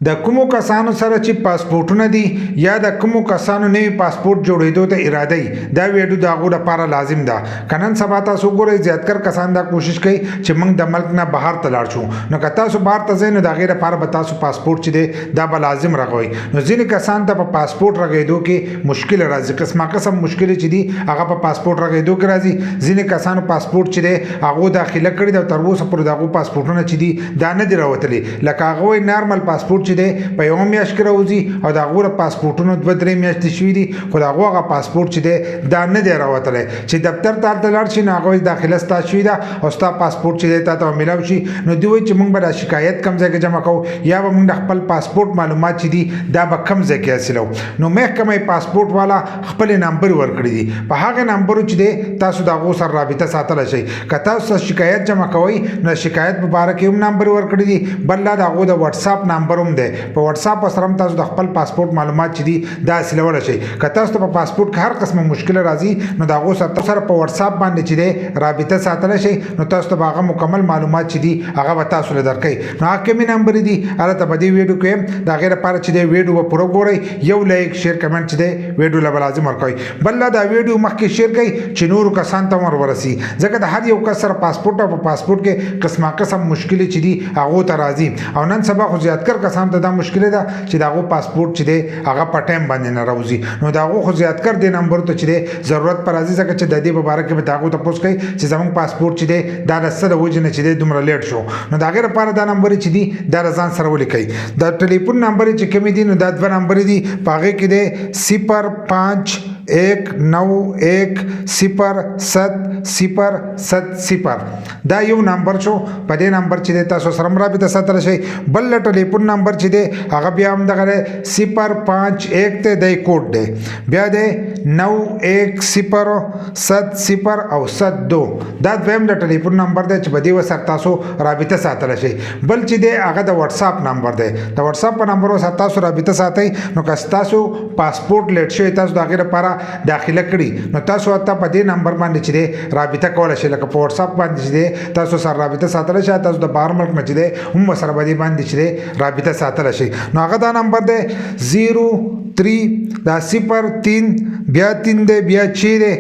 د کومو کسانو سره چې پاسپورټونه دي یا د کومو کسانو نوی پاسپورټ جوړېدو ته اراده ای دا ویډیو د هغو لپاره لازم ده که نن سبا تاسو ګورئ زیاتکر کسان دا کوشش کوي چې موږ د ملک نه بهر ته لاړ شو نو که تاسو بهر ته ځئ نو د هغې لپاره به تاسو پاسپورټ چې دی دا به لازم رغوئ نو ځینې کسان ته په پاسپورټ رغېدو کې مشکل راځي قسمه قسم مشکل چې دي هغه په پاسپورټ رغېدو کې راځي ځینې کسانو پاسپورټ چې دی هغو داخله کړي ده او تر اوسه پورې د هغو پاسپورټونه چې دي دا نه دي راوتلي لکه هغه وایي نارمل پاسپورټ چې دی په یوه میاشت کې راوځي او د هغو له پاسپورټونو 2-3 میاشتې شوي دي خو د هغو هغه پاسپورټ چې دی دا نه دی راوتلی چې دفتر ته هلته لاړ شي نو هغه وایي داخله ستا شوي ده او ستا پاسپورټ چې دی تا ته میلاو شي نو دوی وایي چې موږ به دا شکایت کوم ځای کې جمع کوو یا به موږ د خپل پاسپورټ معلومات چې دي دا به کوم ځای کې حاصلو نو محکمه پاسپورټ والا خپل نمبر ورکړي دي په هغه نمبرو چې دی تاسو د هغو سره رابطه ساتلی شئ که تاسو شکایت جمع کوئ نو شکایت په باره کې هم نمبر ورکړي دي بل لا د هغو د واتساپ نمبر هم دی په واتساپ سره هم تاسو د خپل پاسپورټ معلومات چې دي دا حاصلولی شئ که تاسو ته په پاسپورټ کې هر قسمه مشکل راځي نو د هغو سره په واتساپ باندې چې دی رابطه ساتلی شئ نو تاسو ته به هغه مکمل معلومات چې دي هغه به تاسو له درکوي نو هغه کومې نمبرې دي هلته په دې ویډیو کې د هغې لپاره چې دی ویډیو به پوره ګورئ یو لایک شیر کمنټ چې دی ویډیو له به لازم ورکوئ بل لا دا ویډیو مخکې شیر کړئ چې نورو کسان ته ور ورسي ځکه د هر یو کس سره پاسپورټ او په پاسپورټ کې قسمه قسم مشکلې چې دي هغو ته راځي او نن سبا خو زیاتکر کسان ته دا مشکل ده چې د هغو پاسپورټ چې دی هغه په ټایم باندې نه راوځي نو د هغو خو زیاتکر دې نمبرو ته چې دی ضرورت پر راځي ځکه چې د دې په باره کې به د هغو تپوس کوي چې زموږ پاسپورټ چې دی دا د څه د وجې نه چې دی دومره لیټ شو نو د هغې لپاره دا نمبرې چې دي دا د ځان سره ولیکئ د ټلیفون نمبرې چې کومې دي نو دا 2 نمبرې دي په هغې کې دی 0519107070 دا یو نمبر شو په دې نمبر چې دی تاسو سره رابطه ساتلی شئ بل ټلیفون نمبر چې دی هغه بیا هم دغه دی 051 ته دی کوډ دی بیا دی 9107 او 72 دا دویم د ټلیفون نمبر دی چې په دې سره تاسو رابطه ساتلی شئ بل چې دی هغه د واتساپ نمبر دی د واتساپ په نمبر سره تاسو رابطه ساتئ نو که تاسو پاسپورټ لیټ شوی تاسو د هغې لپاره داخله کړي نو تاسو ورته په دې نمبر باندې چې دی رابطه کولی شئ لکه په واتساپ باندې چې دی تاسو سره رابطه ساتلی شئ تاسو د بهر ملک نه چې دی هم ورسره په دې باندې چې دی رابطه ساتلی شئ نو هغه دا نمبر دی 03 دا 03 بیا 3 دی بیا 6 دی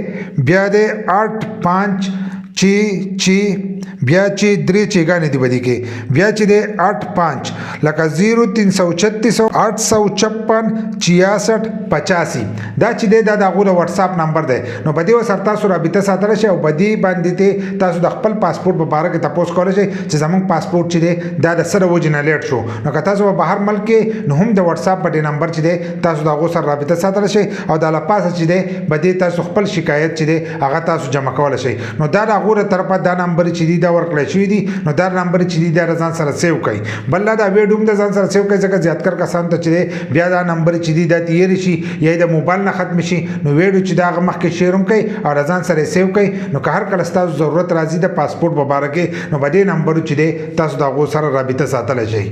بیا دی 85 بیا چې 3 چیګانې دي بدی کې بیا چې دی 85 لکه 0336 856 66 دا چې دی دا د هغو د واتساپ نمبر دی نو په دې سره تاسو رابطه ساتلی شئ او په دې باندې تاسو د خپل پاسپورټ په باره کې تپوس کولی شئ چې زموږ پاسپورټ چې دی دا د څه د وجې نه لیټ شو نو که تاسو په بهر ملک کې نو هم د واتساپ په دې نمبر چې دی تاسو د هغو سره رابطه ساتلی شئ او د له پاسه چې دی په دې تاسو خپل شکایت چې دی هغه تاسو جمع کولی شئ نو دا د هغو له طرفه دا نمبر چې دی دا ورکړی شوي دي نو دا نمبر چې دی دا ځان سره سیو کړئ بل دا ویډیو هم د ځان سره سیو کړئ ځکه زیاتکر کسانو ته چې دی بیا دا نمبر چې دی دا تیری شي یا د موبایل نه ختم شي نو ویډیو چې دا هغه مخکې شیر هم کړئ او د ځان سره سیو کړئ نو که هر کله ستاسو ضرورت راځي د پاسپورټ په باره کې نو په دې نمبرو چې دی تاسو د هغو سره رابطه ساتلی شئ